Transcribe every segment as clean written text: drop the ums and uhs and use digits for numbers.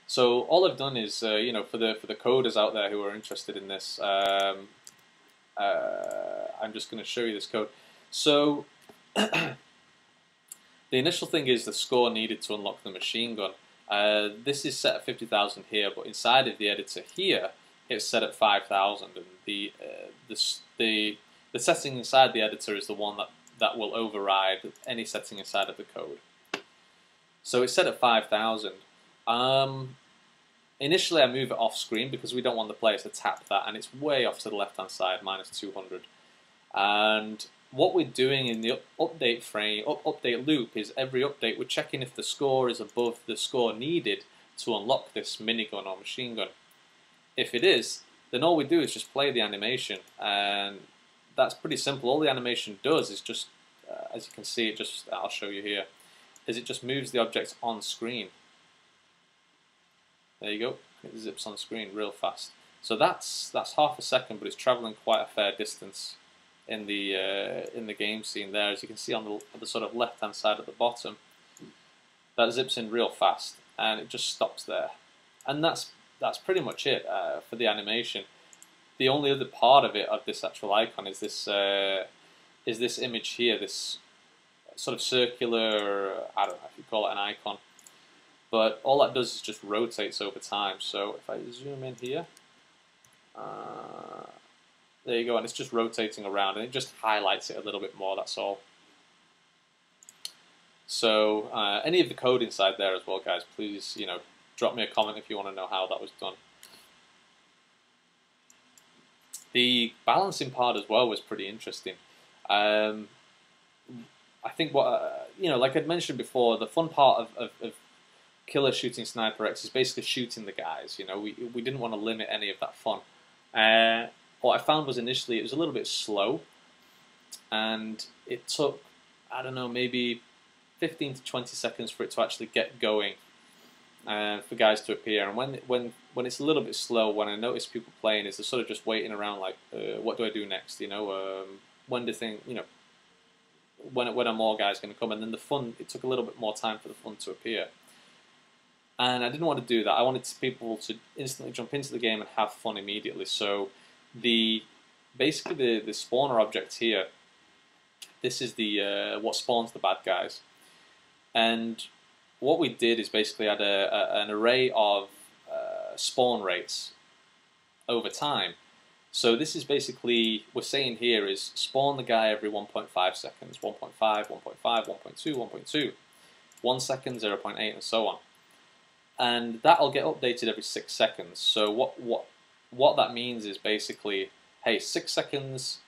So all I've done is, you know, for the coders out there who are interested in this, I'm just going to show you this code. So the initial thing is the score needed to unlock the machine gun. This is set at 50,000 here, but inside of the editor here, it's set at 5,000, and the setting inside the editor is the one that will override any setting inside of the code. So it's set at 5,000. Initially I move it off screen because we don't want the players to tap that, and it's way off to the left hand side, minus 200. And what we're doing in the update loop is every update we're checking if the score is above the score needed to unlock this minigun or machine gun. If it is, then all we do is just play the animation, and that's pretty simple. All the animation does is just, as you can see, I'll show you here, is it just moves the object on screen. There you go, it zips on screen real fast. So that's half a second, but it's traveling quite a fair distance in the game scene there. As you can see on the sort of left hand side at the bottom, that zips in real fast, and it just stops there. And that's pretty much it for the animation. The only other part of it, of this actual icon, is this image here, this sort of circular, I don't know if you call it an icon, but all that does is just rotates over time. So if I zoom in here, there you go, and it's just rotating around, and it just highlights it a little bit more, that's all. So any of the code inside there as well, guys, please, you know, drop me a comment if you want to know how that was done. The balancing part as well was pretty interesting. I think what, you know, like I'd mentioned before, the fun part of Killer Shooting Sniper X is basically shooting the guys. You know, we didn't want to limit any of that fun. What I found was initially it was a little bit slow, and it took, I don't know, maybe 15 to 20 seconds for it to actually get going, for guys to appear. And when it's a little bit slow, when I notice people playing, is they're sort of just waiting around like, what do I do next? You know, when do things, you know, when are more guys going to come? And then the fun, it took a little bit more time for the fun to appear. And I didn't want to do that. I wanted people to instantly jump into the game and have fun immediately. So basically the spawner object here, this is the what spawns the bad guys. And what we did is basically add an array of spawn rates over time. So this is basically, we're saying here is spawn the guy every 1.5 seconds, 1.5, 1.5, 1.2, 1.2, 1 second, 0.8, and so on. And that'll get updated every 6 seconds. So what that means is basically, hey, 6 seconds,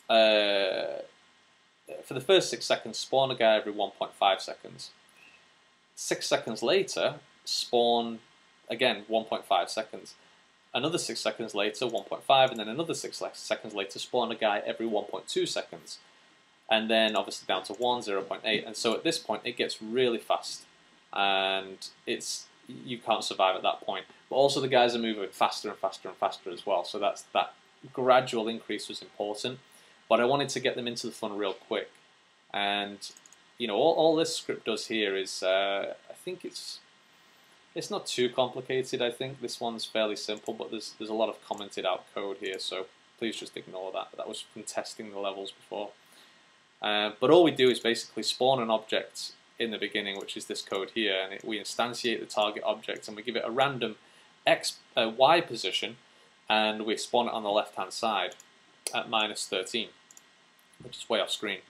for the first 6 seconds, spawn a guy every 1.5 seconds. 6 seconds later, spawn again 1.5 seconds. Another 6 seconds later, 1.5, and then another 6 seconds later, spawn a guy every 1.2 seconds. And then obviously down to 1, 0.8. And so at this point, it gets really fast. And you can't survive at that point. But also the guys are moving faster and faster and faster as well. So that gradual increase was important. But I wanted to get them into the fun real quick. And, you know, all this script does here is, I think it's not too complicated. I think this one's fairly simple, but there's a lot of commented out code here, so please just ignore that. That was from testing the levels before. But all we do is basically spawn an object in the beginning, which is this code here, and we instantiate the target object, and we give it a random Y position, and we spawn it on the left-hand side at -13, which is way off screen.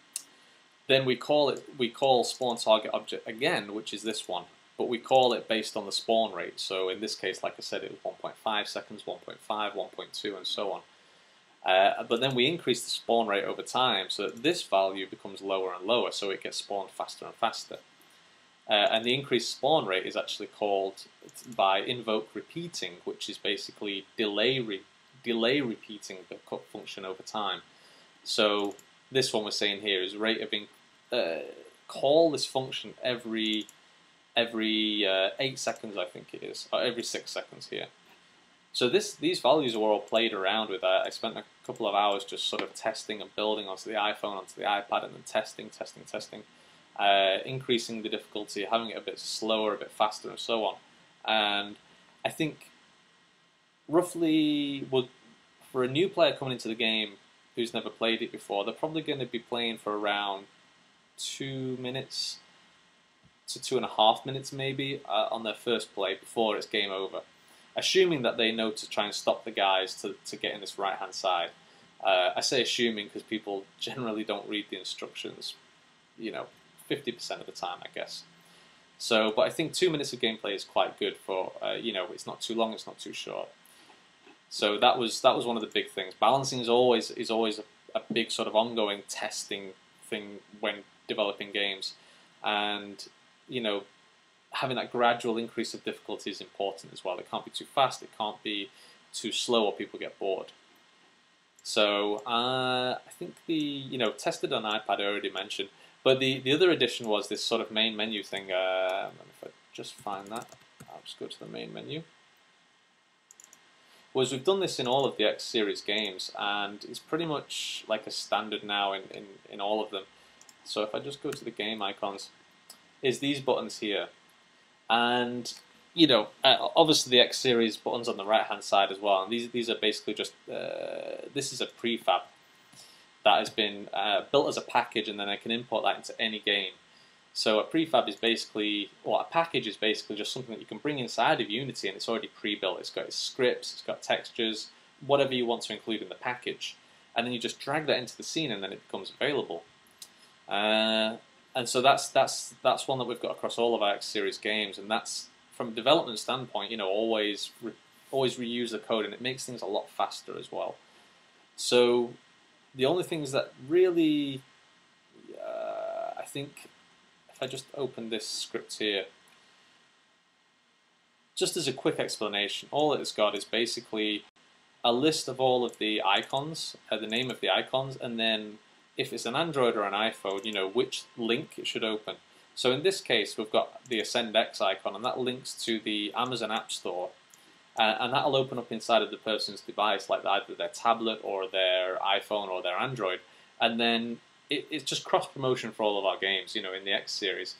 Then we call spawn target object again, which is this one, but we call it based on the spawn rate. So in this case, like I said, it was 1.5 seconds, 1.5, 1.2, and so on. But then we increase the spawn rate over time, so that this value becomes lower and lower, so it gets spawned faster and faster. And the increased spawn rate is actually called by invoke repeating, which is basically delay repeating the cut function over time. So this one we're saying here is rate of call this function every 8 seconds, I think it is, or every 6 seconds here. So these values were all played around with. I spent a couple of hours just sort of testing and building onto the iPhone, onto the iPad, and then testing, increasing the difficulty, having it a bit slower, a bit faster, and so on. And I think roughly, for a new player coming into the game who's never played it before, they're probably going to be playing for around 2 minutes to 2.5 minutes maybe on their first play before it's game over. Assuming that they know to try and stop the guys to get in this right-hand side. I say assuming because people generally don't read the instructions, 50% of the time, I guess. So, but I think 2 minutes of gameplay is quite good for, it's not too long, it's not too short. So that was one of the big things. Balancing is always a big sort of ongoing testing thing when developing games, and having that gradual increase of difficulty is important as well. It can't be too fast, it can't be too slow, or people get bored. So I think tested on iPad I already mentioned, but the other addition was this sort of main menu thing. If I just find that, I'll just go to the main menu. Was we've done this in all of the X series games, and it's pretty much like a standard now in all of them. So if I just go to the game icons, is these buttons here, and obviously the X series buttons on the right hand side as well. And these are basically just this is a prefab that has been built as a package, and then I can import that into any game. So a prefab is basically, well, a package is basically just something that you can bring inside of Unity, and it's already pre-built. It's got its scripts, it's got textures, whatever you want to include in the package, and then you just drag that into the scene, and then it becomes available. And so that's one that we've got across all of our X series games, and that's, from a development standpoint, always reuse the code, and it makes things a lot faster as well. So the only things that really, I think, if I just open this script here, just as a quick explanation, all it's got is basically a list of all of the icons, the name of the icons, and then if it's an Android or an iPhone, which link it should open. So in this case, we've got the Ascend X icon, and that links to the Amazon App Store, and that'll open up inside of the person's device, like either their tablet or their iPhone or their Android, and then it's just cross-promotion for all of our games, in the X series.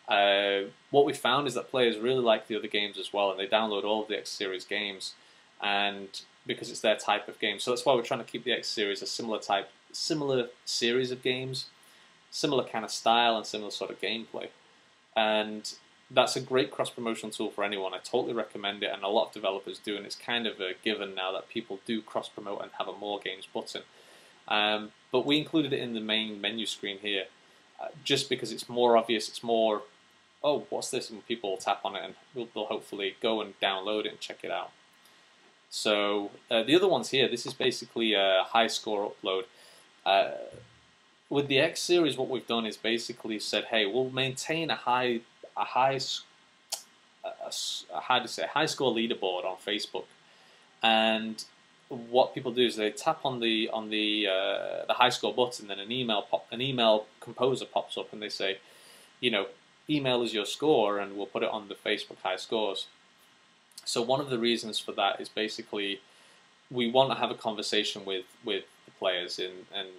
What we found is that players really like the other games as well, and they download all of the X series games, and because it's their type of game. So that's why we're trying to keep the X series a similar series of games, similar kind of style and similar sort of gameplay. And that's a great cross-promotion tool for anyone. I totally recommend it, and a lot of developers do, and it's kind of a given now that people do cross-promote and have a More Games button. But we included it in the main menu screen here, just because it's more obvious, it's more, oh, what's this? And people will tap on it, and they'll hopefully go and download it and check it out. So the other ones here, this is basically a high score upload. With the X series, what we've done is basically said, hey, we'll maintain a high score leaderboard on Facebook, and what people do is they tap on the high score button, then an email composer pops up, and they say, email is your score, and we'll put it on the Facebook high scores. So one of the reasons for that is basically we want to have a conversation with the players, and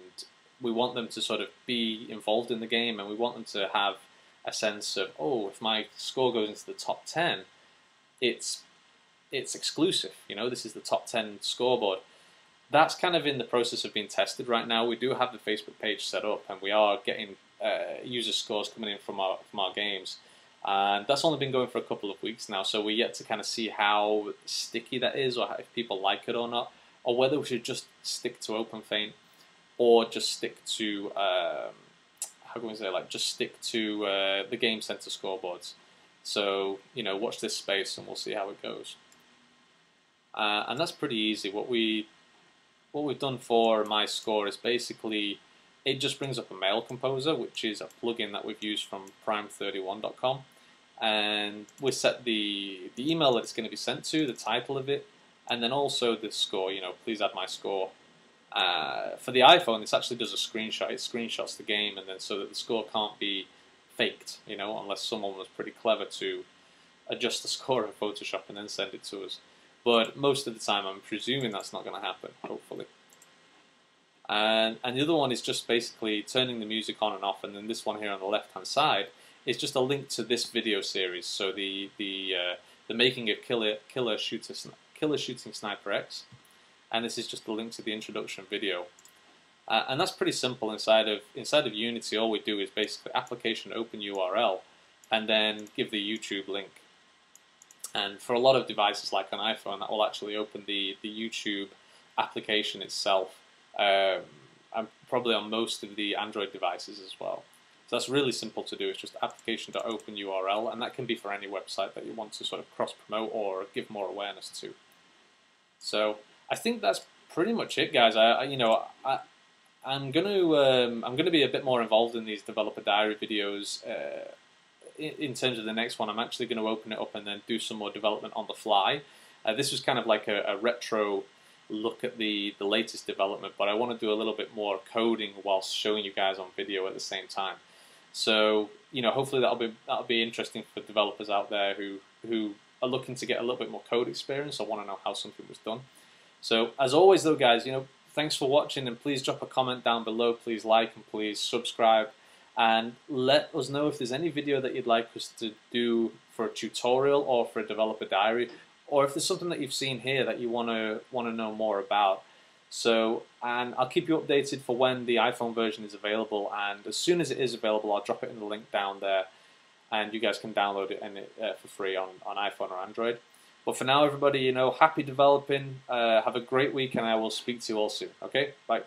we want them to sort of be involved in the game, and we want them to have a sense of, oh, if my score goes into the top 10, it's exclusive. This is the top 10 scoreboard. That's kind of in the process of being tested right now. We do have the Facebook page set up, and we are getting user scores coming in from our games. And that's only been going for a couple of weeks now, so we're yet to kind of see how sticky that is, or if people like it or not, or whether we should just stick to OpenFaint, or just stick to how can we say, just stick to the Game Center scoreboards. So watch this space, and we'll see how it goes. And that's pretty easy. What we've done for my score is basically it just brings up a mail composer, which is a plugin that we've used from prime31.com, and we set the email that it's going to be sent to, the title of it, and then also the score. Please add my score. For the iPhone, this actually does a screenshot. It screenshots the game, and then so that the score can't be faked, unless someone was pretty clever to adjust the score in Photoshop and then send it to us. But most of the time, I'm presuming that's not going to happen, hopefully. And the other one is just basically turning the music on and off, and then this one here on the left-hand side is just a link to this video series. So the the making of Killer Shooting Sniper X, and this is just the link to the introduction video. And that's pretty simple. Inside of Unity, all we do is basically application open URL, and then give the YouTube link. And for a lot of devices like an iPhone, that will actually open the YouTube application itself, and probably on most of the Android devices as well. So that's really simple to do. It's just application.open URL, and that can be for any website that you want to sort of cross-promote or give more awareness to. So I think that's pretty much it, guys. I'm gonna be a bit more involved in these developer diary videos. In terms of the next one, I'm actually going to open it up and then do some more development on the fly. This was kind of like a retro look at the latest development, but I want to do a little bit more coding whilst showing you guys on video at the same time. So hopefully that'll be interesting for developers out there who are looking to get a little bit more code experience or want to know how something was done. So as always, though, guys, thanks for watching, and please drop a comment down below. Please like and please subscribe. And let us know if there's any video that you'd like us to do for a tutorial or for a developer diary, or if there's something that you've seen here that you want to know more about. So, and I'll keep you updated for when the iPhone version is available, and as soon as it is available, I'll drop it in the link down there, and you guys can download it for free on iPhone or Android. But for now, everybody, happy developing, have a great week, and I will speak to you all soon. Okay, bye.